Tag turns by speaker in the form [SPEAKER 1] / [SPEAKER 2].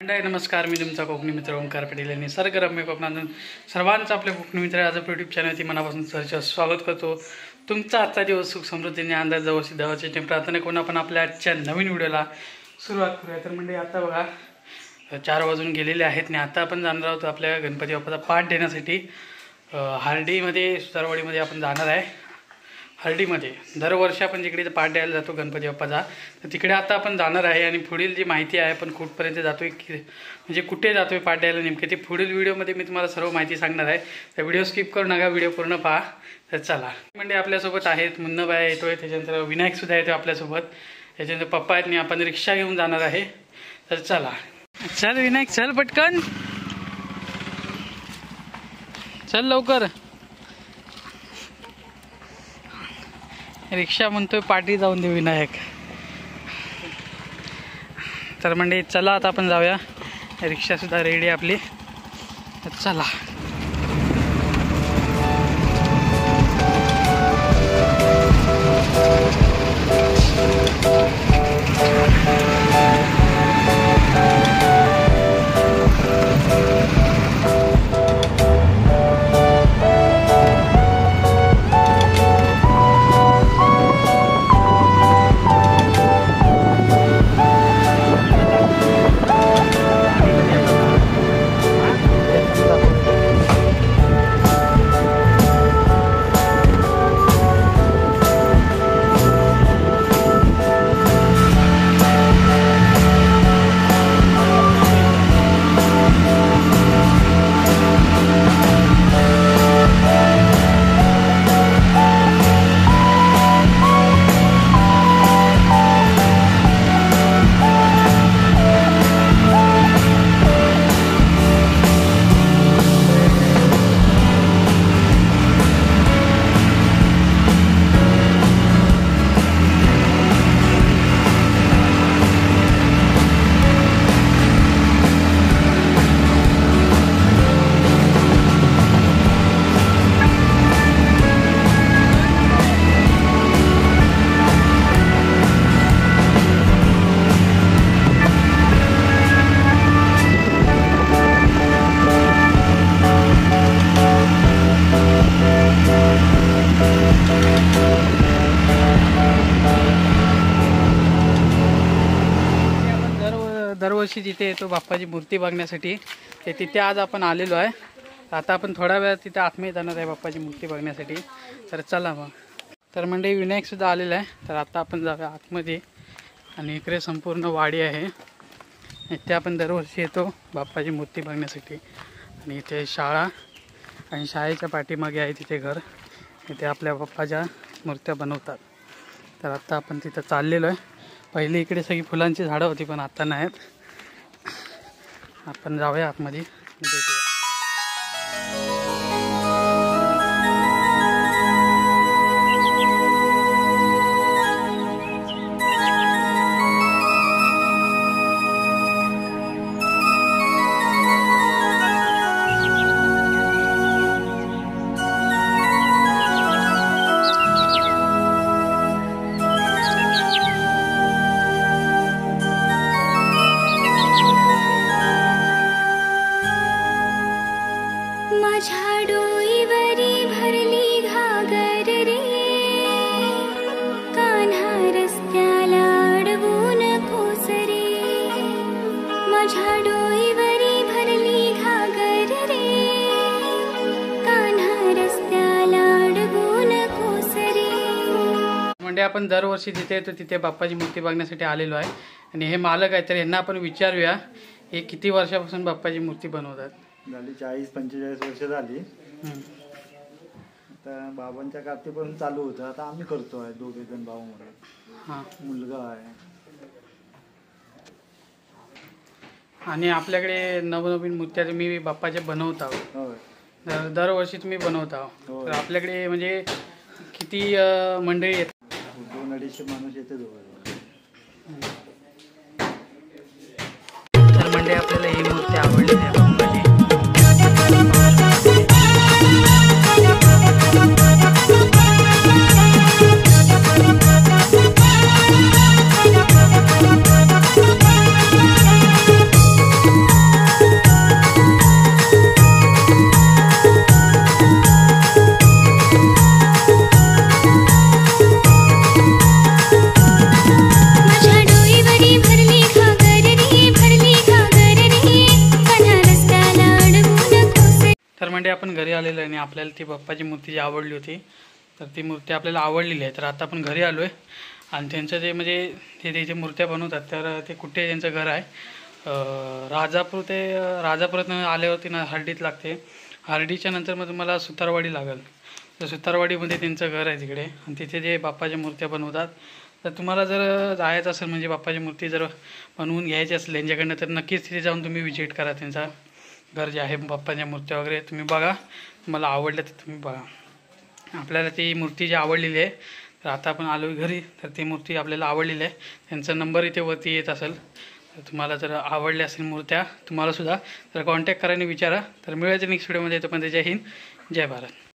[SPEAKER 1] नमस्कार, मी तुमचा कोकणी मित्र ओंकार पटेल आणि निसर्गरम्य कोकणातून सर्वांचं आपल्या कोकणी मित्र आज यूट्यूब चॅनलवरती मनापासून सहर्ष स्वागत करतो। तुमचा आजचा दिवस सुख समृद्धीने आनंदात जावो अशी देवाची प्रार्थना करून आपण आपल्या आजच्या नवीन व्हिडिओला सुरुवात करूया। तर म्हणजे आता बघा 4 वाजून गेलेले आहेत आणि आता आपण जाणार आहोत आपल्या गणपती बाप्पाचा पाठ देण्यासाठी हार्डीमध्ये सुतारवाडीमध्ये आपण जाणार आहे। हर्डीमध्ये दरवर्षी आपण जिकडे पाठ द्यायला जातो गणपती बाप्पाचा, तर तिकडे आता आपण जाणार आहे आणि पुढील जी माहिती आहे आपण कुठपर्यंत जातोय म्हणजे कुठे जातोय पाठ द्यायला नेमके ते पुढील व्हिडिओमध्ये मी तुम्हाला सर्व माहिती सांगणार आहे। तर व्हिडिओ स्किप करू नका, व्हिडिओ पूर्ण पहा। तर चला, म्हणजे आपल्यासोबत आहेत मुन्नाबाई येतोय, त्याच्यानंतर विनायकसुद्धा येतो आपल्यासोबत, त्याच्यानंतर पप्पा आहेत आणि आपण रिक्षा घेऊन जाणार आहे। तर चला, चल विनायक चल पटकन, चल लवकर। रिक्षा म्हणतोय पाठी जाऊन दे विनायक। तर म्हणजे चला आता आपण जाऊया, रिक्षा सुद्धा रेडी आपली। तर चला, दरवर्षी जिथे येतो बाप्पाची मूर्ती बघण्यासाठी, ते तिथे आज आपण आलेलो आहे। आता आपण थोड्या वेळात तिथे आतमध्ये जाणार आहे बाप्पाची मूर्ती बघण्यासाठी। तर चला मग, तर म्हणजे विनायकसुद्धा आलेला आहे। तर आता आपण जाऊया आतमध्ये आणि इकडे संपूर्ण वाडी आहे, इथे आपण दरवर्षी येतो बाप्पाची मूर्ती बघण्यासाठी। आणि इथे शाळा आणि शाळेच्या पाठीमागे आहे तिथे घर, इथे आपल्या बाप्पाच्या मूर्त्या बनवतात। तर आता आपण तिथं चाललेलो आहे। पहिले इकडे सगळी फुलांची झाडं होती पण आता नाहीत। आपण जाऊया आतमध्ये, भेटूया। म्हणजे आपण दरवर्षी जिथे येतो तिथे बाप्पाची मूर्ती बघण्यासाठी आलेलो आहे आणि हे मालक आहेत, तर यांना आपण विचारूया हे किती वर्षापासून बाप्पाची मूर्ती बनवतात।
[SPEAKER 2] झाली 40-45 वर्ष झाली। आता बाबांच्या काळापासून चालू होतं, आता आम्ही करतो आहे, 2 जण भाऊ म्हणून।
[SPEAKER 1] हां,
[SPEAKER 2] मुलगा आहे।
[SPEAKER 1] आणि आपल्याकडे नवनवीन मूर्त्या मी बाप्पाच्या बनवत आहोत।
[SPEAKER 2] होय,
[SPEAKER 1] दरवर्षी तुम्ही बनवत आहोत। तर आपल्याकडे म्हणजे किती मंडळी आहेत?
[SPEAKER 2] 200-250 माणूस येते दोघं।
[SPEAKER 1] तर म्हणजे आपल्याला ही मूर्ती आवडली आहे बाप्पाची। तर म्हणजे आपण घरी आलेलो आहे आणि आपल्याला ती बाप्पाची मूर्ती जी आवडली होती तर ती मूर्ती आपल्याला आवडलेली आहे. तर आता आपण घरी आलो आहे आणि त्यांचं जे म्हणजे ते जे मूर्त्या बनवतात तर ते कुठे त्यांचं घर आहे राजापुरातून आल्यावरती ना हर्डीत लागते. हर्डीच्या नंतर मग तुम्हाला सुतारवाडी लागेल. तर सुतारवाडीमध्ये त्यांचं घर आहे तिकडे आणि तिथे जे बाप्पाच्या मूर्त्या बनवतात. तर तुम्हाला जर जायचं असेल म्हणजे बाप्पाची मूर्ती जर बनवून घ्यायची असेल यांच्याकडनं तर नक्कीच तिथे जाऊन तुम्ही विजिट करा. त्यांचा घर जे आहे बाप्पाच्या मूर्त्या वगैरे तुम्ही बघा, तुम्हाला आवडलं तर तुम्ही बघा. आपल्याला ती मूर्ती जी आवडलेली आहे तर आता आपण आलो घरी तर ती मूर्ती आपल्याला आवडलेली आहे. त्यांचा नंबर इथे वरती येत असेल तर तुम्हाला जर आवडल्या असेल मूर्त्या तुम्हालासुद्धा तर कॉन्टॅक्ट करा आणि विचारा. तर मिळायचं नेक्स्ट व्हिडिओमध्ये. तो पण जय हिंद जय भारत.